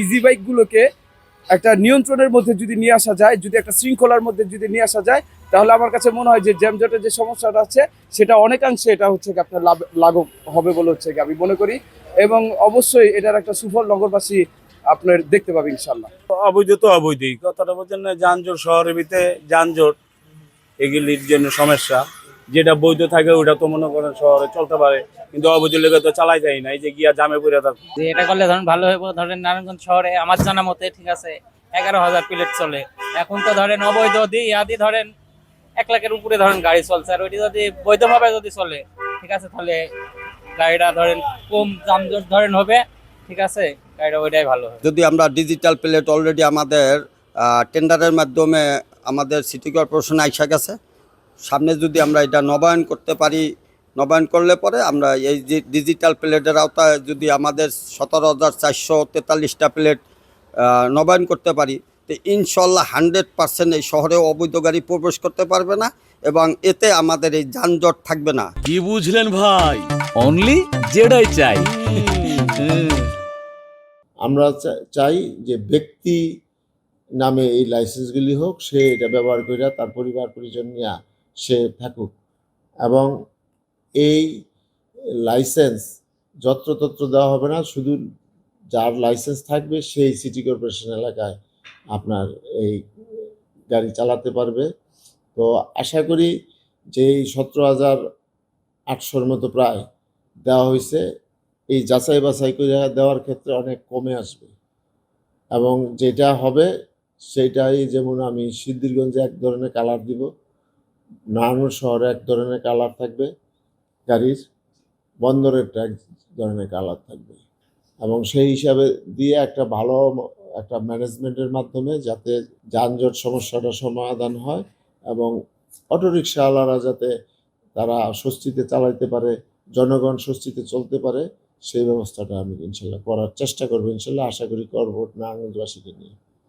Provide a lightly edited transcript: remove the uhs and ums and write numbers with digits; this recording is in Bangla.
ইজি বাইকগুলোকে একটা নিয়ন্ত্রণের মধ্যে যদি নিয়ে আসা যায়, যদি একটা শৃঙ্খলার মধ্যে যদি নিয়ে আসা যায়, তাহলে আমার কাছে মনে হয় যে জ্যামজটের যে সমস্যাটা আছে সেটা অনেকাংশে এটা হচ্ছে আপনার লাঘব হবে বলে হচ্ছে আমি মনে করি। এবং অবশ্যই এটার একটা সুফল নগরবাসী আপনার দেখতে পাবে ইনশাল্লাহ। অবৈধ তো অবৈধই, কথাটা বলছেন না, যানজট শহরের ভিতরে যানজট এগুলির জন্য সমস্যা। যেটা বৈধ থাকে ওটা তো মনে করেন শহরে চলতে পারে, কিন্তু অবৈধ লেগে তো চালাই যায় না, এই যে গিয়া জামে পড়ে থাকবে। যে এটা করলে ধরেন ভালো হবে, ধরেন নারায়ণগঞ্জ শহরে আমার জানা মতে ঠিক আছে 11,000 প্লেট চলে। এখন তো ধরেন অবৈধ দিয়ে ধরেন 1 লাখের উপরে ধরেন গাড়ি চলছে, আর ওইটি যদি বৈধভাবে যদি চলে ঠিক আছে তাহলে গাড়িটা ধরেন কম যানজট ধরেন হবে, ঠিক আছে, গাড়িটা ওইটাই ভালো হবে। যদি আমরা ডিজিটাল প্লেট অলরেডি আমাদের টেন্ডারের মাধ্যমে আমাদের সিটি কর্পোরেশন আইসা গেছে, সামনে যদি আমরা এটা নবায়ন করতে পারি, নবায়ন করলে পরে আমরা এই যে ডিজিটাল প্লেটের আওতায় যদি আমাদের 17,443টা প্লেট নবায়ন করতে পারি, তো ইনশাল্লাহ 100% এই শহরে অবৈধ গাড়ি প্রবেশ করতে পারবে না এবং এতে আমাদের এই যানজট থাকবে না। কি বুঝলেন ভাই? অনলি যেটাই চাই। আমরা চাই যে ব্যক্তি নামে এই লাইসেন্সগুলি হোক, সে এটা ব্যবহার করে তার পরিবার পরিজন নিয়ে সে থাকুক, এবং এই লাইসেন্স যত্রতত্র দেওয়া হবে না, শুধু যার লাইসেন্স থাকবে সেই সিটি কর্পোরেশন এলাকায় আপনার এই গাড়ি চালাতে পারবে। তো আশা করি যে 17,800-র মতো প্রায় দেওয়া হয়েছে, এই যাচাই বাছাই করে দেওয়ার ক্ষেত্রে অনেক কমে আসবে। এবং যেটা হবে সেটাই, যেমন আমি সিদ্ধিরগঞ্জে এক ধরনের কালার দিব, নারায়ণগঞ্জ শহরে এক ধরনের কালার থাকবে গাড়ির, বন্দরেরটা এক ধরনের কালার থাকবে, এবং সেই হিসাবে দিয়ে একটা ভালো একটা ম্যানেজমেন্টের মাধ্যমে যাতে যানজট সমস্যাটা সমাধান হয় এবং অটোরিকশাওয়ালারা যাতে তারা স্বস্তিতে চালাইতে পারে, জনগণ স্বস্তিতে চলতে পারে, সেই ব্যবস্থাটা আমি ইনশাল্লাহ করার চেষ্টা করবো। ইনশাল্লাহ আশা করি করবো নারায়ণগঞ্জবাসীকে নিয়ে।